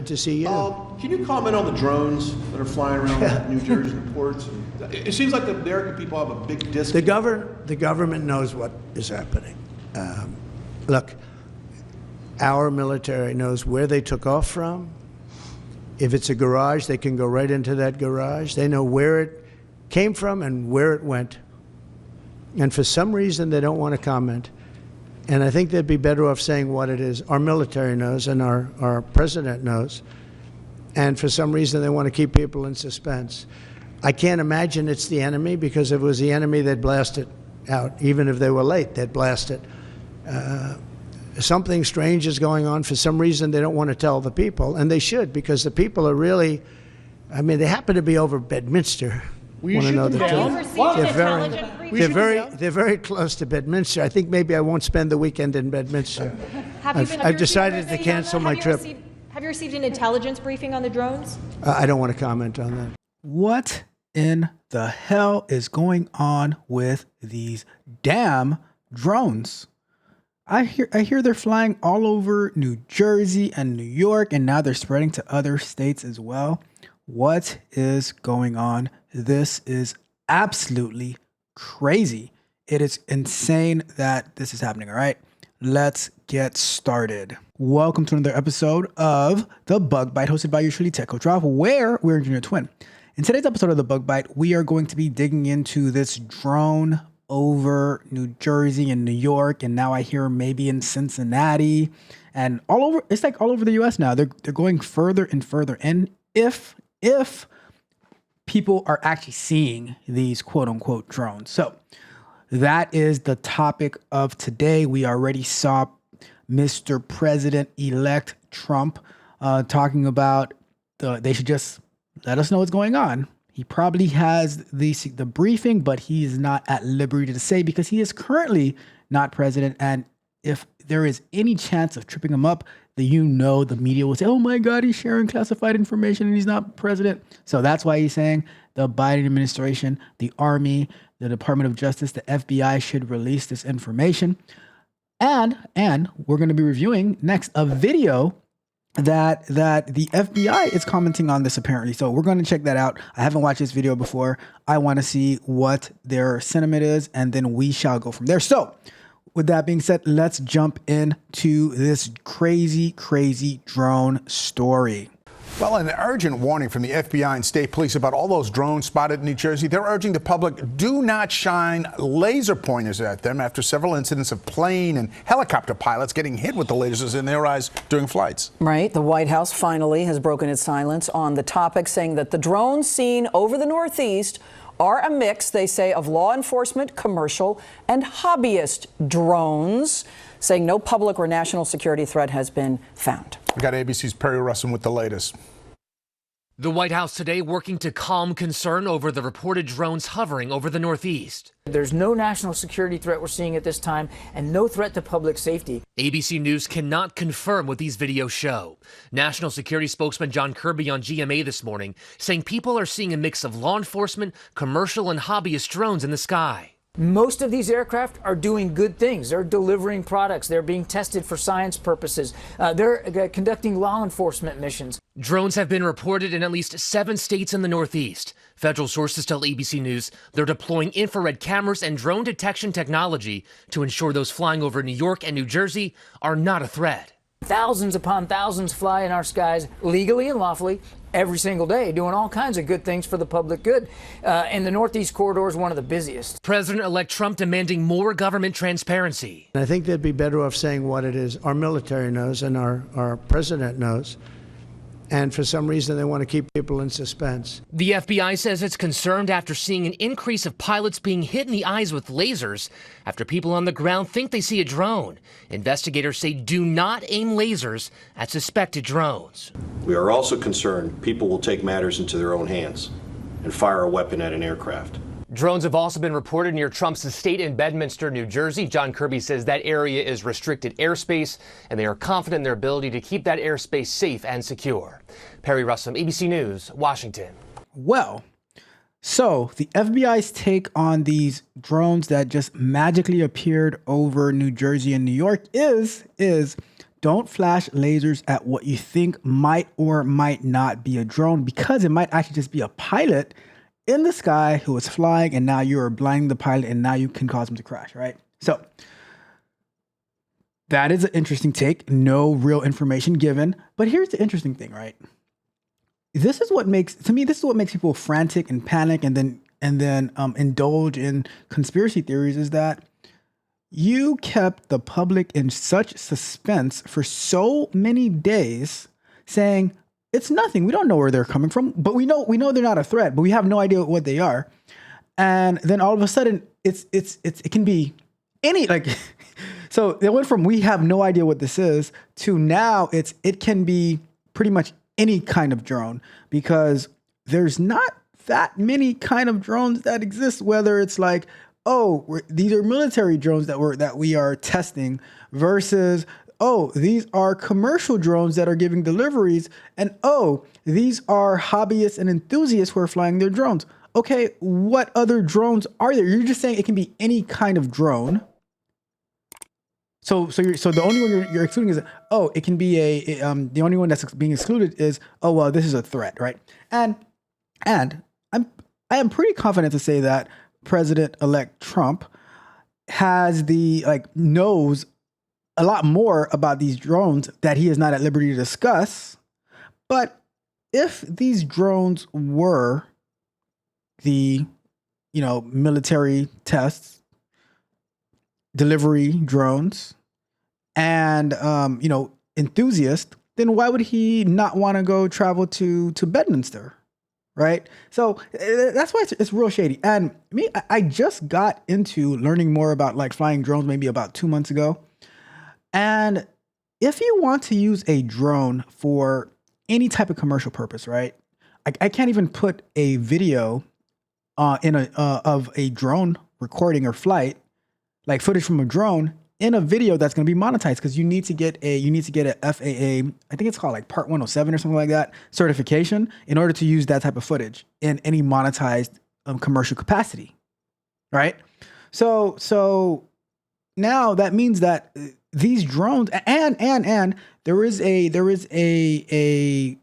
Good to see you. Can you comment on the drones that are flying around New Jersey ports? It seems like the American people have a big disconnect. The government knows what is happening. Look, our military knows where they took off from. If it's a garage, they can go right into that garage. They know where it came from and where it went. And for some reason, they don't want to comment. And I think they'd be better off saying what it is. Our military knows and our president knows. And for some reason, they want to keep people in suspense. I can't imagine it's the enemy, because if it was the enemy, they'd blast it out. Even if they were late, they'd blast it. Something strange is going on. For some reason, they don't want to tell the people. And they should, because the people are really, I mean, they happen to be over Bedminster. You should know the they're very close to Bedminster. I think maybe I won't spend the weekend in Bedminster. I've decided to cancel my trip. Have you received an intelligence briefing on the drones? I don't want to comment on that. What in the hell is going on with these damn drones? I hear they're flying all over New Jersey and New York, and now they're spreading to other states as well. What is going on? This is absolutely crazy. It is insane that this is happening. All right, let's get started. Welcome to another episode of The Bug Bite, hosted by your truly Tech Coach Rob, where we're Engineer Twin. In today's episode of The Bug Bite, we are going to be digging into this drone over New Jersey and New York, and now I hear maybe in Cincinnati and all over. It's like all over the U.S. now. They're going further and further. And if people are actually seeing these quote unquote drones. So that is the topic of today. We already saw Mr. President-elect Trump talking about they should just let us know what's going on. He probably has the briefing, but he is not at liberty to say, because he is currently not president. And if there is any chance of tripping him up, the media will say, oh my God, he's sharing classified information and he's not president. So that's why he's saying the Biden administration, the Army, the Department of Justice, the FBI should release this information. And we're going to be reviewing next a video that the FBI is commenting on this apparently. So we're going to check that out. I haven't watched this video before. I want to see what their sentiment is, and then we shall go from there. So with that being said, let's jump into this crazy drone story. Well, an urgent warning from the FBI and state police about all those drones spotted in New Jersey. They're urging the public, do not shine laser pointers at them after several incidents of plane and helicopter pilots getting hit with the lasers in their eyes during flights. Right. The White House finally has broken its silence on the topic, saying that the drones seen over the Northeast are a mix, they say, of law enforcement, commercial, and hobbyist drones, saying no public or national security threat has been found. We got ABC's Perry Russin with the latest. The White House today working to calm concern over the reported drones hovering over the Northeast. There's no national security threat we're seeing at this time, and no threat to public safety. ABC News cannot confirm what these videos show. National Security spokesman John Kirby on GMA this morning saying people are seeing a mix of law enforcement, commercial, and hobbyist drones in the sky. Most of these aircraft are doing good things. They're delivering products. They're being tested for science purposes. They're conducting law enforcement missions. Drones have been reported in at least 7 states in the Northeast. Federal sources tell ABC News they're deploying infrared cameras and drone detection technology to ensure those flying over New York and New Jersey are not a threat. Thousands upon thousands fly in our skies legally and lawfully every single day, doing all kinds of good things for the public good. And the Northeast corridor is one of the busiest. President-elect Trump demanding more government transparency. I think they'd be better off saying what it is. Our military knows and our president knows. And for some reason, they want to keep people in suspense. The FBI says it's concerned after seeing an increase of pilots being hit in the eyes with lasers after people on the ground think they see a drone. Investigators say do not aim lasers at suspected drones. We are also concerned people will take matters into their own hands and fire a weapon at an aircraft. Drones have also been reported near Trump's estate in Bedminster, New Jersey. John Kirby says that area is restricted airspace, and they are confident in their ability to keep that airspace safe and secure. Perry Russin, ABC News, Washington. Well, so the FBI's take on these drones that just magically appeared over New Jersey and New York is don't flash lasers at what you think might or might not be a drone, because it might actually just be a pilot in the sky who is flying, and now you're blinding the pilot, and now you can cause him to crash, right? So that is an interesting take. No real information given. But here's the interesting thing, right? This is what makes people frantic and panic and then indulge in conspiracy theories, is that you kept the public in such suspense for so many days, saying it's nothing. We don't know where they're coming from, but we know they're not a threat, but we have no idea what they are. And then all of a sudden, it can be any, like, so it went from we have no idea what this is to now it can be pretty much any kind of drone, because there's not that many kind of drones that exist, whether it's like, oh, these are military drones that we are testing, versus, oh, these are commercial drones that are giving deliveries, and oh, these are hobbyists and enthusiasts who are flying their drones. Okay, what other drones are there? You're just saying it can be any kind of drone. So the only one you're excluding is, oh, it can be the only one that's being excluded is, oh, well, this is a threat, right? And I am pretty confident to say that President-elect Trump knows a lot more about these drones that he is not at liberty to discuss. But if these drones were the, military tests, delivery drones, and, enthusiasts, then why would he not want to go travel to Bedminster? Right. So that's why it's real shady. And I just got into learning more about like flying drones maybe about 2 months ago. And if you want to use a drone for any type of commercial purpose, right? I can't even put a video of a drone recording or flight, like footage from a drone, in a video that's going to be monetized, because you need to get a FAA, I think it's called like Part 107 or something like that, certification in order to use that type of footage in any monetized commercial capacity, right? So now that means that these drones and there is a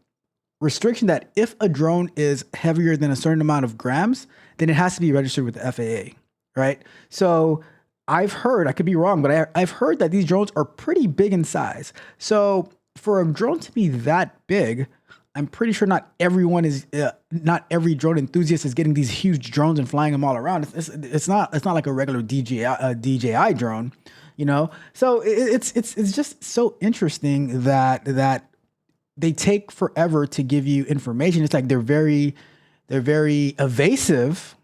restriction that if a drone is heavier than a certain amount of grams, then it has to be registered with the FAA, right? So I've heard, I could be wrong, but I've heard that these drones are pretty big in size. So for a drone to be that big, I'm pretty sure not every drone enthusiast is getting these huge drones and flying them all around. It's not like a regular DJI drone, So it's just so interesting that they take forever to give you information. It's like they're very evasive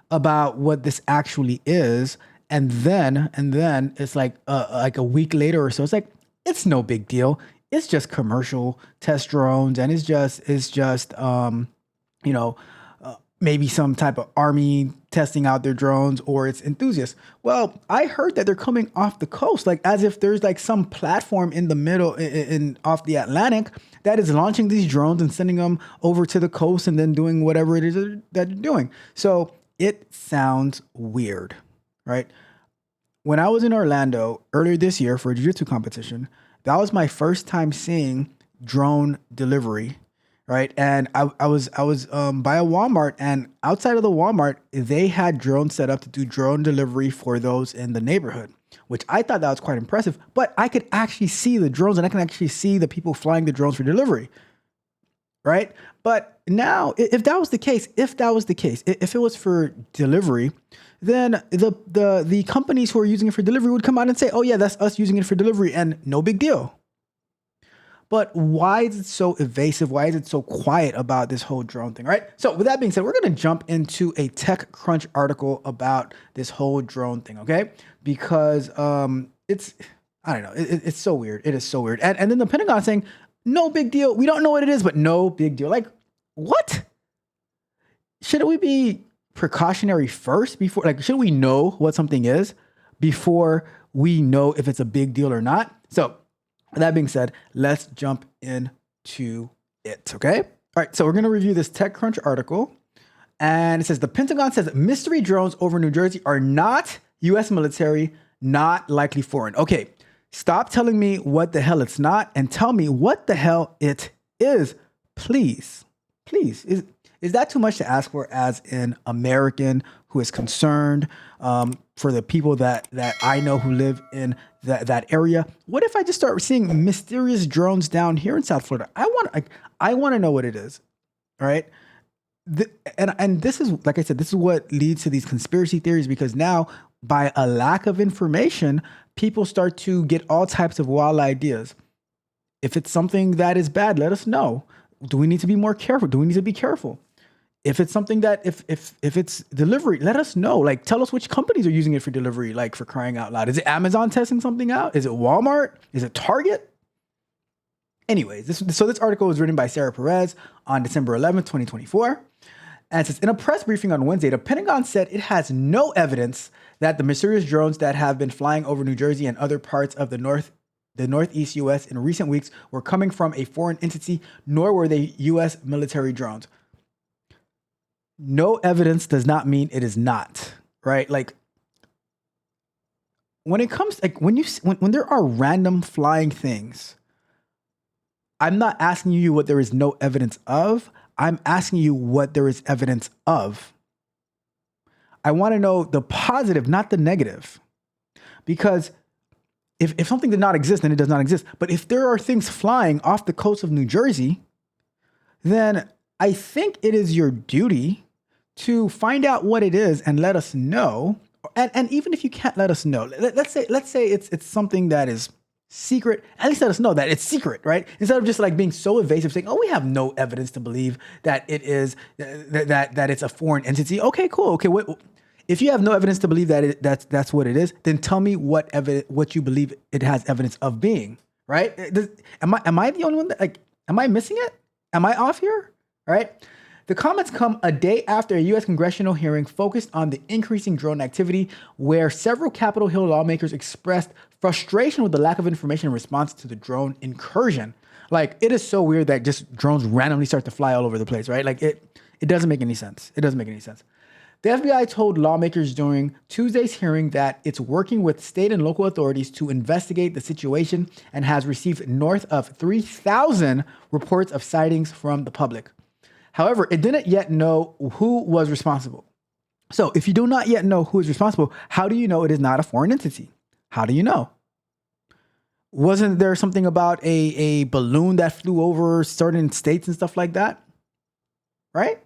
about what this actually is. And then it's like a week later or so, it's like, it's no big deal. It's just commercial test drones, and it's just maybe some type of army testing out their drones, or it's enthusiasts. Well, I heard that they're coming off the coast, like as if there's like some platform in the middle off the Atlantic that is launching these drones and sending them over to the coast and then doing whatever it is that they're doing. So it sounds weird. Right? When I was in Orlando earlier this year for a jiu-jitsu competition, that was my first time seeing drone delivery, right? And I was by a Walmart, and outside of the Walmart, they had drones set up to do drone delivery for those in the neighborhood, which I thought that was quite impressive. But I could actually see the drones, and I can actually see the people flying the drones for delivery, right? But now, if that was the case, if it was for delivery, then the companies who are using it for delivery would come out and say, oh yeah, that's us using it for delivery, and no big deal. But why is it so evasive? Why is it so quiet about this whole drone thing, right? So with that being said, we're going to jump into a TechCrunch article about this whole drone thing, okay? Because it's so weird. It is so weird. And then the Pentagon saying, no big deal. We don't know what it is, but no big deal. Like, what? Should we be precautionary first before, like, should we know what something is before we know if it's a big deal or not? So with that being said, let's jump into it, okay? All right, so we're going to review this TechCrunch article. And it says, the Pentagon says mystery drones over New Jersey are not U.S. military, not likely foreign. Okay, Stop telling me what the hell it's not and tell me what the hell it is. Please. Please. Is that too much to ask for as an American who is concerned for the people that I know who live in that area? What if I just start seeing mysterious drones down here in South Florida? I want to know what it is. All right. And this is, like I said, this is what leads to these conspiracy theories, because now, by a lack of information, people start to get all types of wild ideas. If it's something that is bad, let us know. Do we need to be more careful? Do we need to be careful? If it's something that, if it's delivery, let us know. Like, tell us which companies are using it for delivery, like, for crying out loud. Is it Amazon testing something out? Is it Walmart? Is it Target? Anyways, this article was written by Sarah Perez on December 11th, 2024. And it says, in a press briefing on Wednesday, the Pentagon said it has no evidence that the mysterious drones that have been flying over New Jersey and other parts of the Northeast U.S. in recent weeks were coming from a foreign entity, nor were they U.S. military drones. No evidence does not mean it is not, right? Like, when it comes, like, when there are random flying things, I'm not asking you what there is no evidence of. I'm asking you what there is evidence of. I want to know the positive, not the negative. Because if something did not exist, then it does not exist. But if there are things flying off the coast of New Jersey, then I think it is your duty to find out what it is and let us know. And even if you can't let us know, let's say it's something that is secret, at least let us know that it's secret, right? Instead of just like being so evasive, saying, oh, we have no evidence to believe that it is, that it's a foreign entity. Okay, cool. Okay, if you have no evidence to believe that that's what it is, then tell me what you believe it has evidence of being, right? Am I the only one that, like, am I missing it? Am I off here? All right. The comments come a day after a U.S. congressional hearing focused on the increasing drone activity, where several Capitol Hill lawmakers expressed frustration with the lack of information in response to the drone incursion. Like, it is so weird that just drones randomly start to fly all over the place, right? Like, it doesn't make any sense. It doesn't make any sense. The FBI told lawmakers during Tuesday's hearing that it's working with state and local authorities to investigate the situation and has received north of 3,000 reports of sightings from the public. However, it didn't yet know who was responsible. So if you do not yet know who is responsible, how do you know it is not a foreign entity? How do you know? Wasn't there something about a balloon that flew over certain states and stuff like that? Right?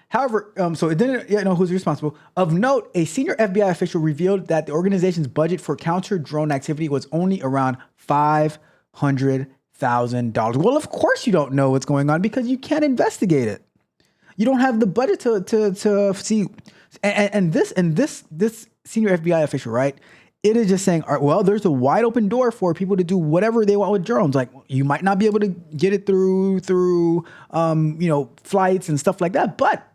However, so it didn't yet know who's responsible. Of note, a senior FBI official revealed that the organization's budget for counter-drone activity was only around $500,000. Well, of course you don't know what's going on because you can't investigate it. You don't have the budget to see. And this senior FBI official, right? It is just saying, all right, well, there's a wide open door for people to do whatever they want with drones. Like, you might not be able to get it through flights and stuff like that. But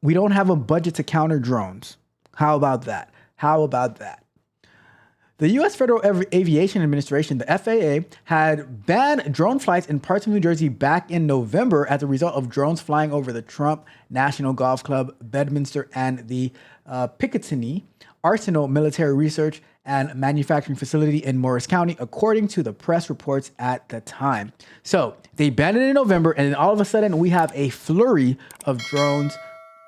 we don't have a budget to counter drones. How about that? The U.S. Federal Aviation Administration, the FAA, had banned drone flights in parts of New Jersey back in November as a result of drones flying over the Trump National Golf Club, Bedminster, and the Picatinny Arsenal Military Research and Manufacturing Facility in Morris County, according to the press reports at the time. So they banned it in November, and then all of a sudden we have a flurry of drones,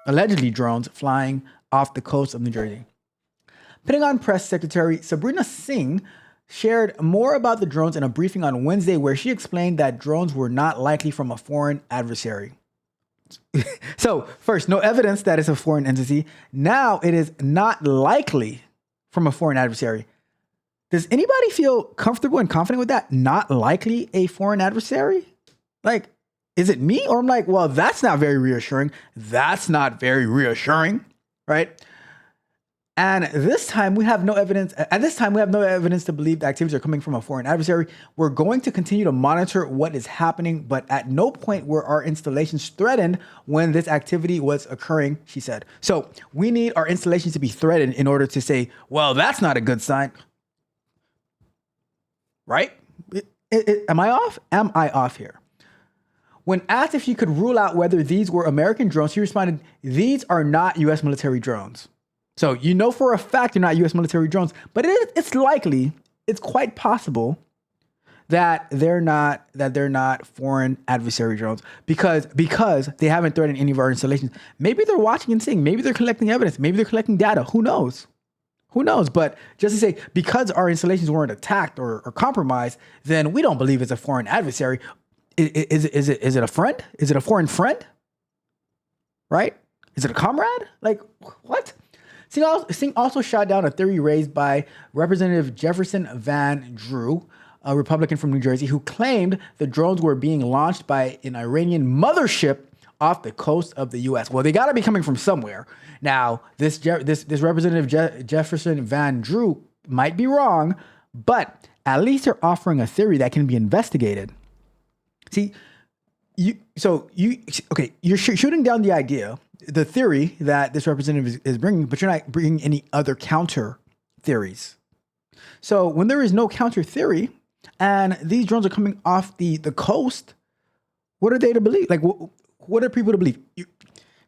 allegedly drones, flying off the coast of New Jersey. Pentagon Press Secretary Sabrina Singh shared more about the drones in a briefing on Wednesday, where she explained that drones were not likely from a foreign adversary. So first, no evidence that it's a foreign entity. Now it is not likely from a foreign adversary. Does anybody feel comfortable and confident with that? Not likely a foreign adversary? Like, is it me? Or I'm like, well, that's not very reassuring. That's not very reassuring, right? And this time we have no evidence. At this time, we have no evidence to believe the activities are coming from a foreign adversary. We're going to continue to monitor what is happening, but at no point were our installations threatened when this activity was occurring, she said. So we need our installations to be threatened in order to say, well, that's not a good sign. Right? Am I off? Am I off here? When asked if she could rule out whether these were American drones, she responded, these are not U.S. military drones. So you know for a fact they're not U.S. military drones, but it's likely it's quite possible that they're not foreign adversary drones because they haven't threatened any of our installations. Maybe they're watching and seeing. Maybe they're collecting evidence. Maybe they're collecting data. Who knows? Who knows? But just to say, because our installations weren't attacked or compromised, then we don't believe it's a foreign adversary. Is it a friend? Is it a foreign friend? Right? Is it a comrade? Like, what? Singh also shot down a theory raised by Representative Jefferson Van Drew, a Republican from New Jersey, who claimed the drones were being launched by an Iranian mothership off the coast of the U.S. Well, they got to be coming from somewhere. Now, this Representative Jefferson Van Drew might be wrong, but at least they're offering a theory that can be investigated. See, you're shooting down the idea, the theory that this representative is bringing, but you're not bringing any other counter theories. So when there is no counter theory and these drones are coming off the coast, what are they to believe? Like, what are people to believe?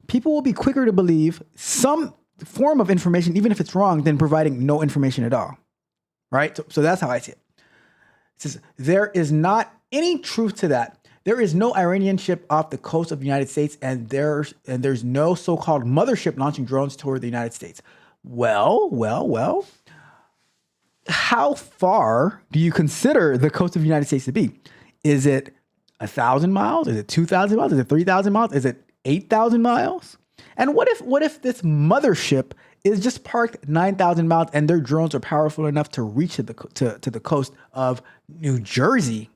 People will be quicker to believe some form of information, even if it's wrong, than providing no information at all. Right? So that's how I see it. It says there is not any truth to that. There is no Iranian ship off the coast of the United States, and there's no so-called mothership launching drones toward the United States. Well. How far do you consider the coast of the United States to be? Is it 1,000 miles? Is it 2,000 miles? Is it 3,000 miles? Is it 8,000 miles? And what if this mothership is just parked 9,000 miles and their drones are powerful enough to reach to the coast of New Jersey,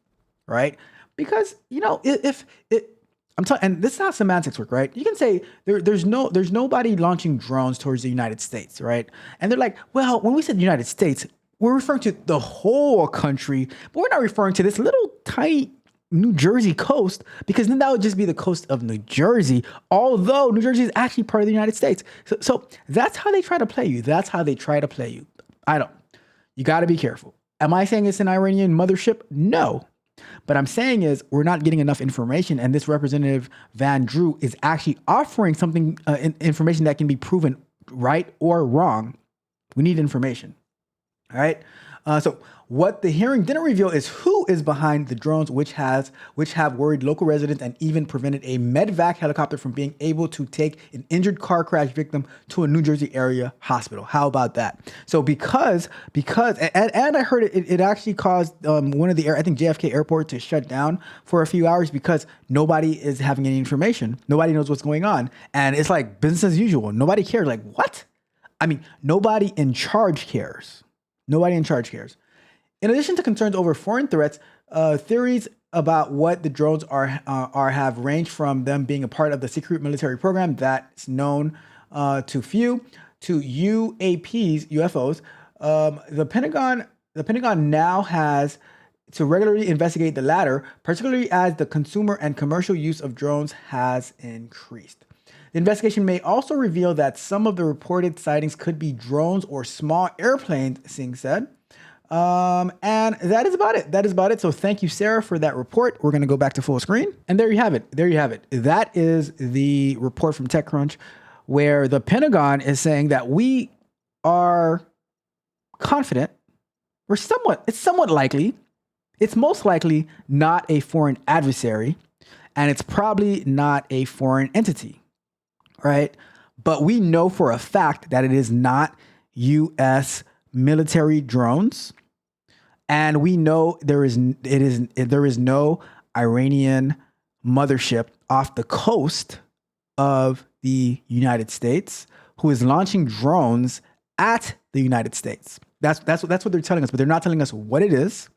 right? Because, if I'm telling, and this is how semantics work, right? You can say there's nobody launching drones towards the United States, right? And they're like, well, when we said United States, we're referring to the whole country, but we're not referring to this little tiny New Jersey coast, because then that would just be the coast of New Jersey, although New Jersey is actually part of the United States. So that's how they try to play you. You got to be careful. Am I saying it's an Iranian mothership? No. But I'm saying is we're not getting enough information, and this Representative Van Drew is actually offering something, information that can be proven right or wrong. We need information. All right. So what the hearing didn't reveal is who is behind the drones, which have worried local residents and even prevented a medvac helicopter from being able to take an injured car crash victim to a New Jersey area hospital. How about that? So because and I heard it actually caused one of the I think JFK airport to shut down for a few hours because nobody is having any information. Nobody knows what's going on, and it's like business as usual. Nobody cares. Like, what? I mean, nobody in charge cares. Nobody in charge cares. In addition to concerns over foreign threats, theories about what the drones are have ranged from them being a part of the secret military program that's known to few to UFOs. The Pentagon now has to regularly investigate the latter, particularly as the consumer and commercial use of drones has increased. The investigation may also reveal that some of the reported sightings could be drones or small airplanes, Singh said. And that is about it. So thank you, Sarah, for that report. We're going to go back to full screen. And there you have it. That is the report from TechCrunch, where the Pentagon is saying that we are confident. It's somewhat likely. It's most likely not a foreign adversary, and it's probably not a foreign entity. Right? But we know for a fact that it is not U.S. military drones. And we know there is no Iranian mothership off the coast of the United States who is launching drones at the United States. That's what they're telling us, but they're not telling us what it is.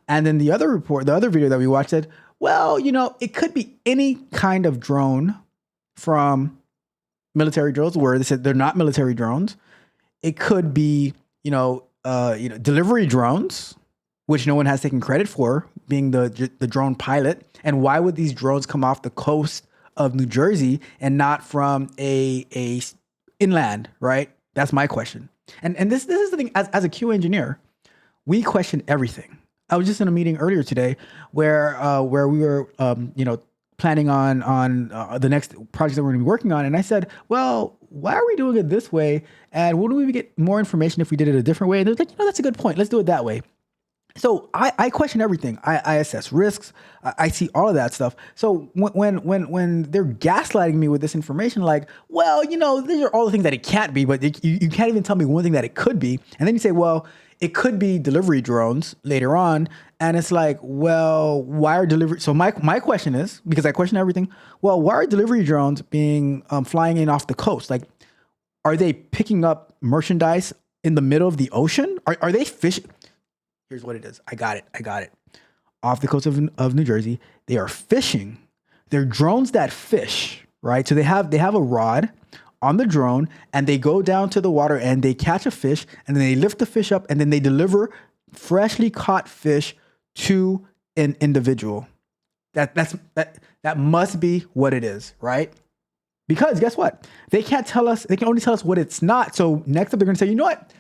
And then the other video that we watched said, well, it could be any kind of drone from military drones, where they said they're not military drones. It could be, delivery drones, which no one has taken credit for being the drone pilot. And why would these drones come off the coast of New Jersey and not from a inland, right? That's my question. And this is the thing, as a QA engineer, we question everything. I was just in a meeting earlier today where we were, planning on the next project that we're going to be working on. And I said, well, why are we doing it this way? And wouldn't we get more information if we did it a different way? And they're like, that's a good point. Let's do it that way. So I question everything. I assess risks. I see all of that stuff. So when they're gaslighting me with this information, like, well, these are all the things that it can't be, but you can't even tell me one thing that it could be. And then you say, well, it could be delivery drones later on. And it's like, well, why are delivery? So my question is, because I question everything, well, why are delivery drones being flying in off the coast? Like, are they picking up merchandise in the middle of the ocean? Are they fishing? Here's what it is. I got it. Off the coast of New Jersey, they are fishing. They're drones that fish, right? So they have a rod on the drone and they go down to the water and they catch a fish and then they lift the fish up and then they deliver freshly caught fish to an individual. That must be what it is, right? Because guess what? They can't tell us, they can only tell us what it's not. So next up, they're going to say, you know what?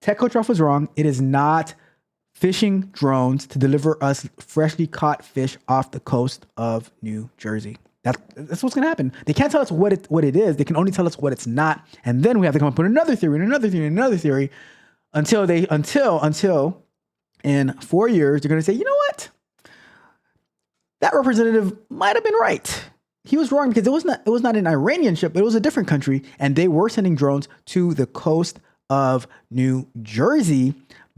TechCoach was wrong. It is not fishing drones to deliver us freshly caught fish off the coast of New Jersey. That's what's going to happen. They can't tell us what it is. They can only tell us what it's not. And then we have to come up with another theory until in 4 years, they're going to say, you know what? That representative might have been right. He was wrong because it was not an Iranian ship, but it was a different country. And they were sending drones to the coast of New Jersey.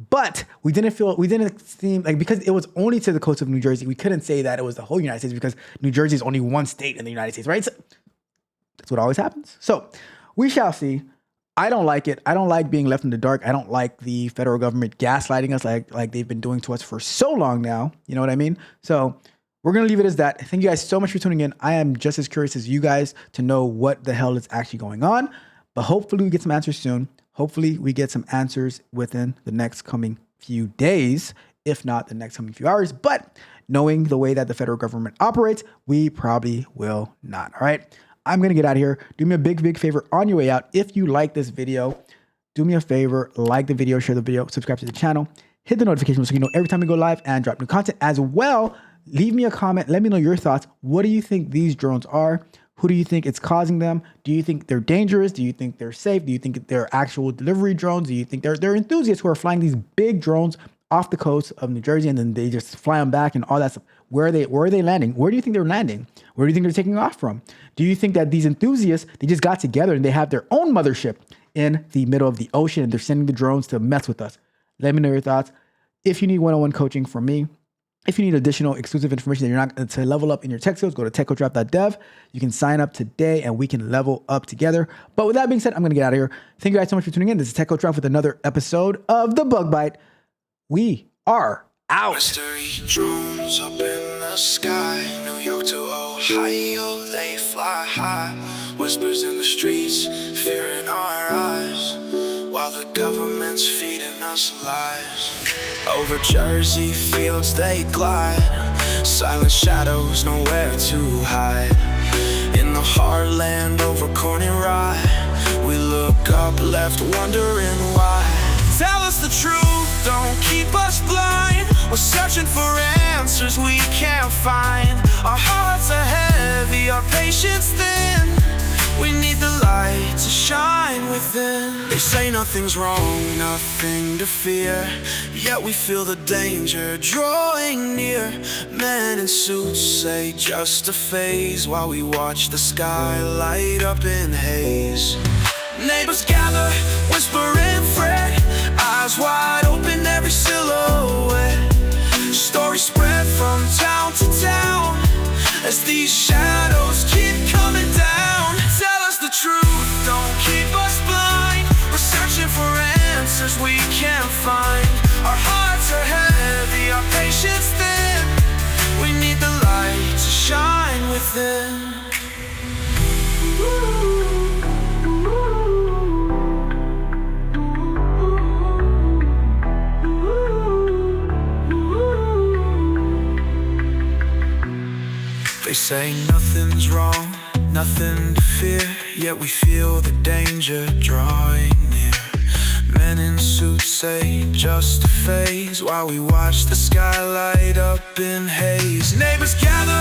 But we didn't seem like, because it was only to the coast of New Jersey, we couldn't say that it was the whole United States because New Jersey is only one state in the United States, right? So that's what always happens. So we shall see. I don't like it. I don't like being left in the dark. I don't like the federal government gaslighting us like they've been doing to us for so long now. You know what I mean? So we're going to leave it as that. Thank you guys so much for tuning in. I am just as curious as you guys to know what the hell is actually going on, but hopefully we get some answers soon. Hopefully we get some answers within the next coming few days, if not the next coming few hours. But knowing the way that the federal government operates, we probably will not. All right. I'm going to get out of here. Do me a big favor on your way out. If you like this video, do me a favor, like the video, share the video, subscribe to the channel, hit the notification bell so you know every time we go live and drop new content. As well, leave me a comment. Let me know your thoughts. What do you think these drones are? Who do you think it's causing them? Do you think they're dangerous? Do you think they're safe? Do you think they're actual delivery drones? Do you think they're enthusiasts who are flying these big drones off the coast of New Jersey and then they just fly them back and all that stuff? Where are they landing? Where do you think they're landing? Where do you think they're taking off from? Do you think that these enthusiasts, they just got together and they have their own mothership in the middle of the ocean and they're sending the drones to mess with us? Let me know your thoughts. If you need one-on-one coaching from me, if you need additional exclusive information that you're not to level up in your tech skills, go to techcoachrap.dev. You can sign up today and we can level up together. But with that being said, I'm going to get out of here. Thank you guys so much for tuning in. This is Tech Coach Rap with another episode of The Bug Bite. We are out. Mystery drones up in the sky, New York to Ohio, they fly high. Whispers in the streets, fear in our eyes, while the government's feeding us lies. Over Jersey fields they glide, silent shadows nowhere to hide. In the heartland over corn and rye, we look up left wondering why. Tell us the truth, don't keep us blind. We're searching for answers we can't find. Our hearts are heavy, our patience thin. We need the light to shine within. They say nothing's wrong, nothing to fear, yet we feel the danger drawing near. Men in suits say just a phase, while we watch the sky light up in haze. Neighbors gather, whisper and fret, eyes wide open, every silhouette. Stories spread from town to town, as these shadows keep coming down. Tell us the truth, don't keep us blind. We're searching for answers we can't find. Our hearts are heavy, our patience thin. We need the light to shine within. They say nothing's wrong, nothing to fear, yet we feel the danger drawing near. Men in suits say just a phase, while we watch the sky light up in haze. Neighbors gather,